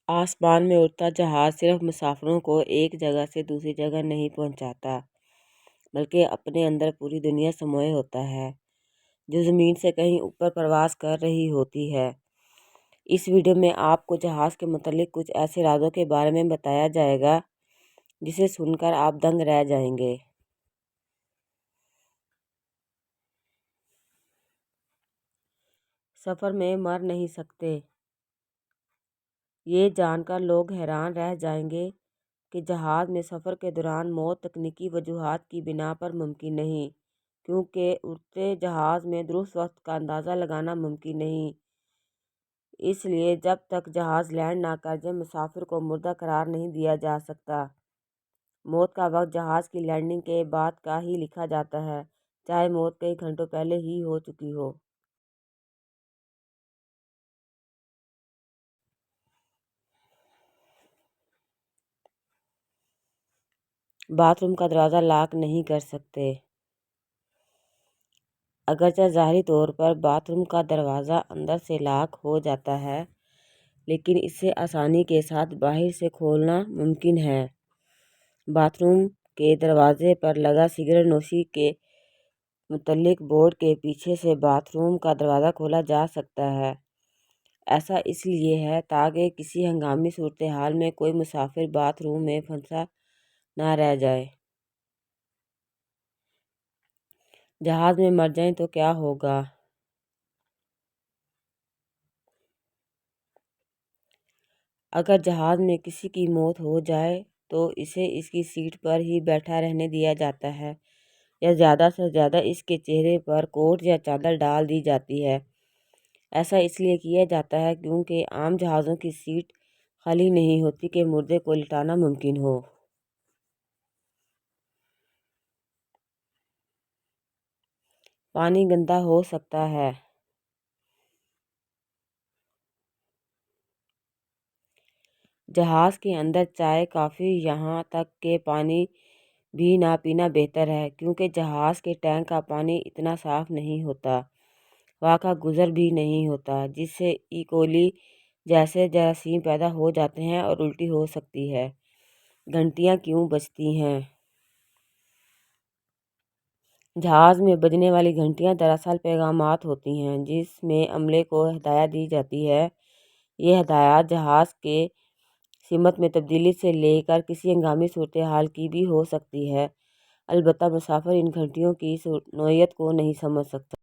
آسمان میں اڑتا جہاز صرف مسافروں کو ایک جگہ سے دوسری جگہ نہیں پہنچاتا، بلکہ اپنے اندر پوری دنیا سموئے ہوتا ہے، جو زمین سے کہیں اوپر پرواز کر رہی ہوتی ہے۔ اس ویڈیو میں آپ کو جہاز کے متعلق کچھ ایسے رازوں کے بارے میں بتایا جائے گا جسے سن کر آپ دنگ رہ جائیں گے۔ سفر میں مر نہیں سکتے۔ یہ جان کر لوگ حیران رہ جائیں گے کہ جہاز میں سفر کے دوران موت تکنیکی وجوہات کی بنا پر ممکن نہیں، کیونکہ اڑتے جہاز میں درست وقت کا اندازہ لگانا ممکن نہیں۔ اس لیے جب تک جہاز لینڈ نہ کر جائے مسافر کو مردہ قرار نہیں دیا جا سکتا۔ موت کا وقت جہاز کی لینڈنگ کے بعد کا ہی لکھا جاتا ہے، چاہے موت کئی گھنٹوں پہلے ہی ہو چکی ہو۔ باتھ روم کا دروازہ لاک نہیں کر سکتے۔ اگرچہ ظاہری طور پر باتھ روم کا دروازہ اندر سے لاک ہو جاتا ہے، لیکن اسے آسانی کے ساتھ باہر سے کھولنا ممکن ہے۔ باتھ روم کے دروازے پر لگا سگریٹ نوشی کے متعلق بورڈ کے پیچھے سے باتھ روم کا دروازہ کھولا جا سکتا ہے۔ ایسا اس لیے ہے تاکہ کسی ہنگامی صورتحال میں کوئی مسافر باتھ روم میں پھنسا نہ رہ جائے۔ جہاز میں مر جائیں تو کیا ہوگا؟ اگر جہاز میں کسی کی موت ہو جائے تو اسے اس کی سیٹ پر ہی بیٹھا رہنے دیا جاتا ہے یا زیادہ سے زیادہ اس کے چہرے پر کوٹ یا چادر ڈال دی جاتی ہے۔ ایسا اس لیے کیا جاتا ہے کیونکہ عام جہازوں کی سیٹ خالی نہیں ہوتی کہ مردے کو لٹانا ممکن ہو۔ پانی گندا ہو سکتا ہے۔ جہاز کے اندر چائے، کافی، یہاں تک کہ پانی بھی نہ پینا بہتر ہے، کیونکہ جہاز کے ٹینک کا پانی اتنا صاف نہیں ہوتا، وہاں کا گزر بھی نہیں ہوتا، جس سے ای کولی جیسے جراثیم پیدا ہو جاتے ہیں اور الٹی ہو سکتی ہے۔ گھنٹیاں کیوں بجتی ہیں؟ جہاز میں بجنے والی گھنٹیاں دراصل پیغامات ہوتی ہیں جس میں عملے کو ہدایت دی جاتی ہے۔ یہ ہدایات جہاز کے سمت میں تبدیلی سے لے کر کسی ہنگامی صورتحال کی بھی ہو سکتی ہے، البتہ مسافر ان گھنٹیوں کی نوعیت کو نہیں سمجھ سکتا۔